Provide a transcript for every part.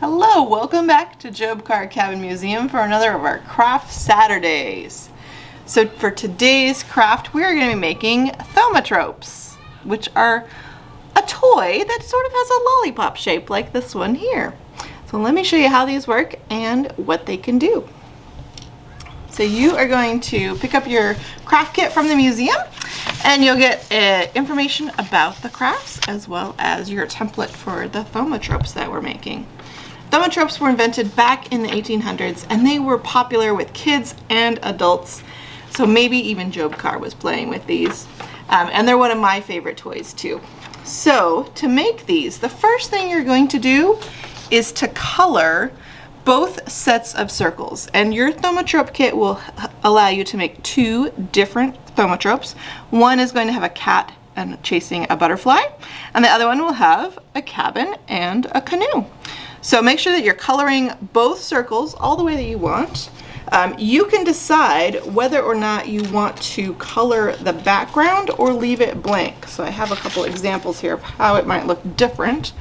Hello, welcome back to Job Carr Cabin Museum for another of our Craft Saturdays. So for today's craft, we're going to be making Thaumatropes, which are a toy that sort of has a lollipop shape like this one here. So let me show you how these work and what they can do. So you are going to pick up your craft kit from the museum and you'll get information about the crafts as well as your template for the Thaumatropes that we're making. Thaumatropes were invented back in the 1800s and they were popular with kids and adults. So maybe even Job Carr was playing with these. And they're one of my favorite toys too. So to make these, the first thing you're going to do is to color both sets of circles. And your Thaumatrope kit will allow you to make two different Thaumatropes. One is going to have a cat and chasing a butterfly, and the other one will have a cabin and a canoe. So make sure that you're coloring both circles all the way that you want. You can decide whether or not you want to color the background or leave it blank. So I have a couple examples here of how it might look different.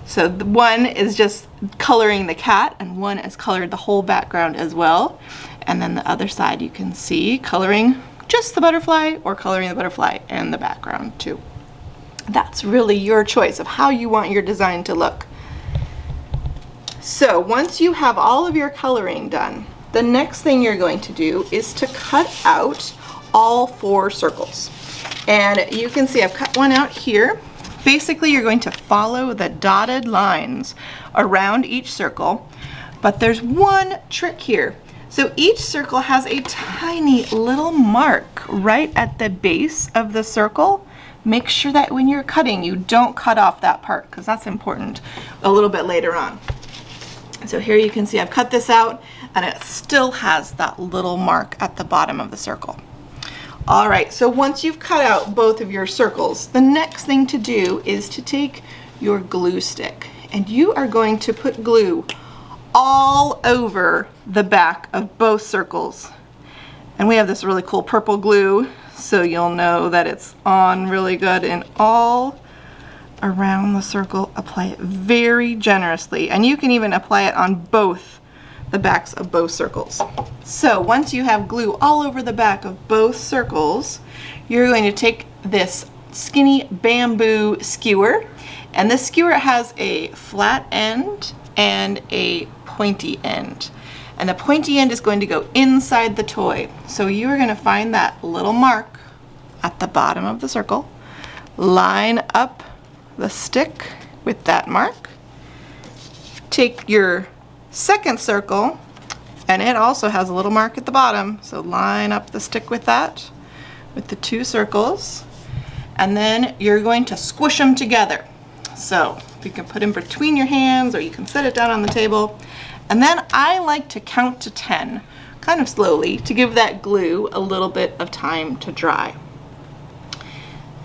So the one is just coloring the cat and one is colored the whole background as well. And then the other side you can see coloring just the butterfly or coloring the butterfly and the background too. That's really your choice of how you want your design to look. So once you have all of your coloring done, the next thing you're going to do is to cut out all 4 circles. And you can see I've cut one out here. Basically, you're going to follow the dotted lines around each circle, but there's one trick here. So each circle has a tiny little mark right at the base of the circle. Make sure that when you're cutting, you don't cut off that part because that's important a little bit later on. So here you can see I've cut this out and it still has that little mark at the bottom of the circle. All right, so once you've cut out both of your circles, the next thing to do is to take your glue stick and you are going to put glue all over the back of both circles. And we have this really cool purple glue, so you'll know that it's on really good and all around the circle. Apply it very generously, and you can even apply it on both the backs of both circles. So once you have glue all over the back of both circles, you're going to take this skinny bamboo skewer, and this skewer has a flat end and a pointy end. And the pointy end is going to go inside the toy. So you are going to find that little mark at the bottom of the circle, line up the stick with that mark, take your second circle, and it also has a little mark at the bottom, so line up the stick with that, with the 2 circles, and then you're going to squish them together. So you can put them between your hands or you can set it down on the table. And then I like to count to 10, kind of slowly, to give that glue a little bit of time to dry.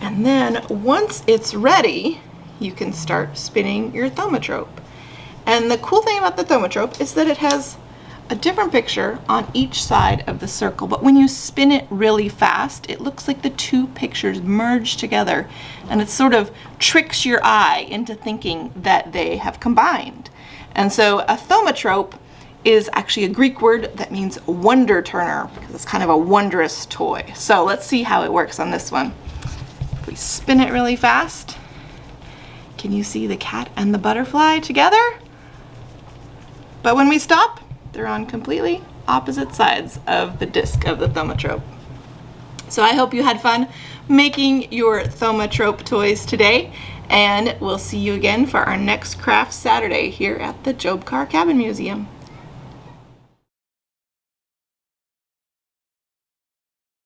And then once it's ready, you can start spinning your Thaumatrope. And the cool thing about the Thaumatrope is that it has a different picture on each side of the circle, but when you spin it really fast, it looks like the 2 pictures merge together, and it sort of tricks your eye into thinking that they have combined. And so a Thaumatrope is actually a Greek word that means wonder turner, because it's kind of a wondrous toy. So let's see how it works on this one. If we spin it really fast, can you see the cat and the butterfly together? But when we stop, they're on completely opposite sides of the disc of the Thaumatrope. So I hope you had fun making your Thaumatrope toys today, and we'll see you again for our next Craft Saturday here at the Job Carr Cabin Museum.